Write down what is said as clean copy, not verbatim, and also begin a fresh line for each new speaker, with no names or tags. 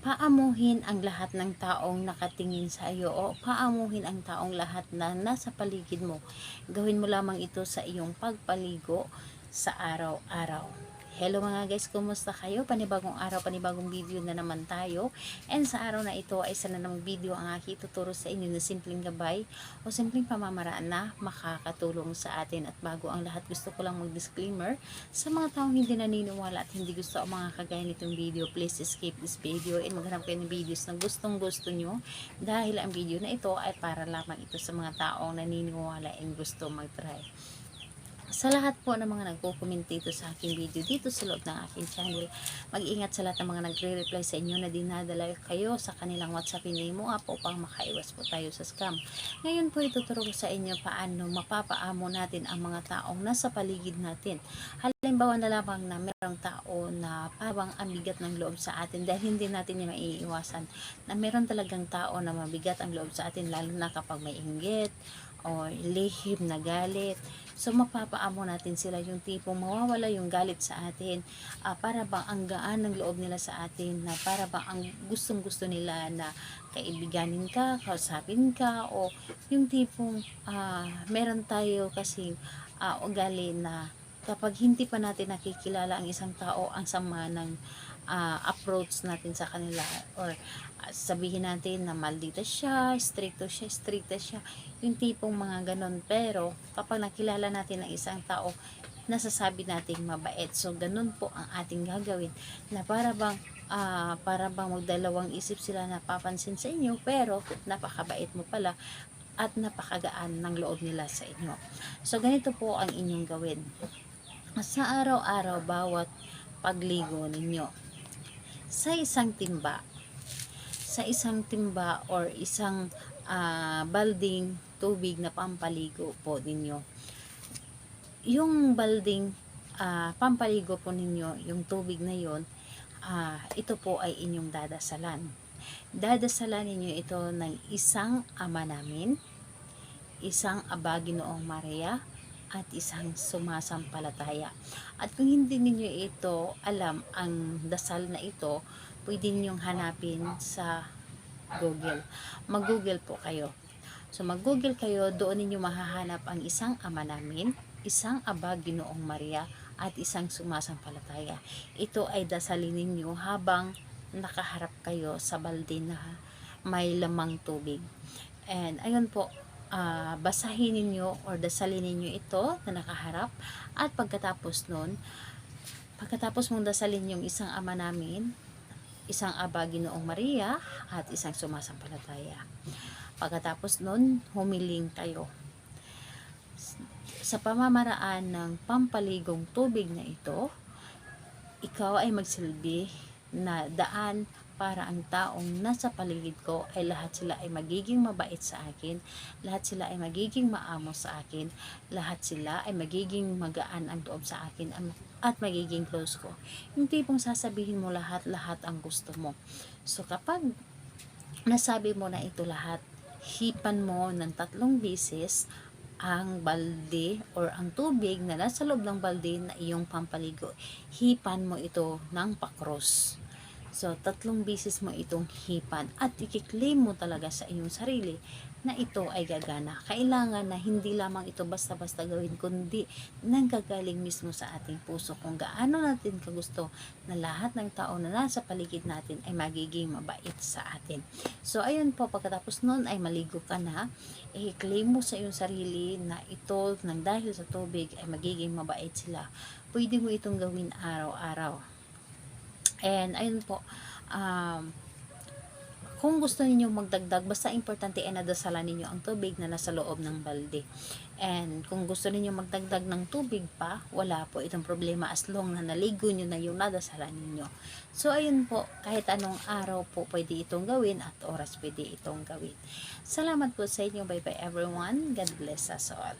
Paamuhin ang lahat ng taong nakatingin sa iyo o paamuhin ang taong lahat na nasa paligid mo. Gawin mo lamang ito sa iyong pagpaligo sa araw-araw. Hello mga guys, kumusta kayo? Panibagong araw, panibagong video na naman tayo. And sa araw na ito ay isa na namang video ang aking tuturo sa inyo na simpleng gabay o simpleng pamamaraan na makakatulong sa atin. At bago ang lahat, gusto ko lang mag-disclaimer sa mga taong hindi naniniwala at hindi gusto ang mga kagaya nitong video. Please skip this video and maghanap kayo ng videos na gustong gusto nyo, dahil ang video na ito ay para lamang ito sa mga taong naniniwala and gusto mag-try. Sa lahat po ng mga nagko-comment dito sa aking video, dito sa loob ng aking channel, mag-ingat sa lahat ng mga nagre-reply sa inyo na dinadala kayo sa kanilang WhatsApp mo app upang makaiwas po tayo sa scam. Ngayon po ituturo ko sa inyo paano mapapaamo natin ang mga taong nasa paligid natin. Halimbawa na lamang na merong tao na parang ang bigat ng loob sa atin, dahil hindi natin yung maiiwasan na meron talagang tao na mabigat ang loob sa atin, lalo na kapag may inggit o lihim na galit. So mapapaamo natin sila, yung tipong mawawala yung galit sa atin, para bang ang gaan ng loob nila sa atin, na para bang ang gustong gusto nila na kaibiganin ka, kausapin ka, o yung tipong meron tayo kasing ugali na kapag hindi pa natin nakikilala ang isang tao, ang sama ng approach natin sa kanila, or sabihin natin na maldita siya, stricta siya, yung tipong mga ganon. Pero kapag nakilala natin ang isang tao, nasasabi natin mabait. So ganon po ang ating gagawin, na para bang magdalawang isip sila na papansin sa inyo, pero napakabait mo pala at napakagaan ng loob nila sa inyo. So ganito po ang inyong gawin sa araw-araw, bawat pagligo ninyo. Sa isang timba or isang balding tubig na pampaligo po ninyo, yung balding pampaligo po ninyo, yung tubig na yon, ito po ay inyong dadasalan ninyo ito ng isang Ama Namin, isang Aba Ginoong Maria, at isang sumasampalataya. At kung hindi ninyo ito alam ang dasal na ito, pwede ninyong hanapin sa Google. Mag-Google po kayo. So mag-Google kayo, doon ninyo mahahanap ang isang Ama Namin, isang Aba Ginoong Maria, at isang sumasampalataya. Ito ay dasalin ninyo habang nakaharap kayo sa balde na may lamang tubig. And ayun po, basahin ninyo or dasalin ninyo ito na nakaharap. At pagkatapos mong dasalin yung isang Ama Namin, isang Aba Ginoong Maria, at isang sumasampalataya, pagkatapos nun, humiling kayo. Sa pamamaraan ng pampaligong tubig na ito, ikaw ay magsilbi na daan para ang taong nasa paligid ko ay lahat sila ay magiging mabait sa akin, lahat sila ay magiging maamo sa akin, lahat sila ay magiging magaan ang loob sa akin at magiging close ko. Yung tipong sasabihin mo lahat ang gusto mo. So kapag nasabi mo na ito lahat, hipan mo ng 3 beses ang balde or ang tubig na nasa loob ng balde na iyong pampaligo. Hipan mo ito ng pakros. So 3 beses mo itong hipan at i-claim mo talaga sa iyong sarili na ito ay gagana. Kailangan na hindi lamang ito basta-basta gawin, kundi nanggagaling mismo sa ating puso kung gaano natin kagusto na lahat ng tao na nasa paligid natin ay magiging mabait sa atin. So ayun po, pagkatapos nun ay maligo ka na, i-claim mo sa iyong sarili na ito nang dahil sa tubig ay magiging mabait sila. Pwede mo itong gawin araw-araw. And ayun po, kung gusto niyo magdagdag, basta importante ay nadasalan ninyo ang tubig na nasa loob ng balde. And kung gusto niyo magdagdag ng tubig pa, wala po itong problema as long na naligo niyo na yung nadasalan ninyo. So ayun po, kahit anong araw po pwede itong gawin at oras pwede itong gawin. Salamat po sa inyo. Bye bye everyone. God bless us all.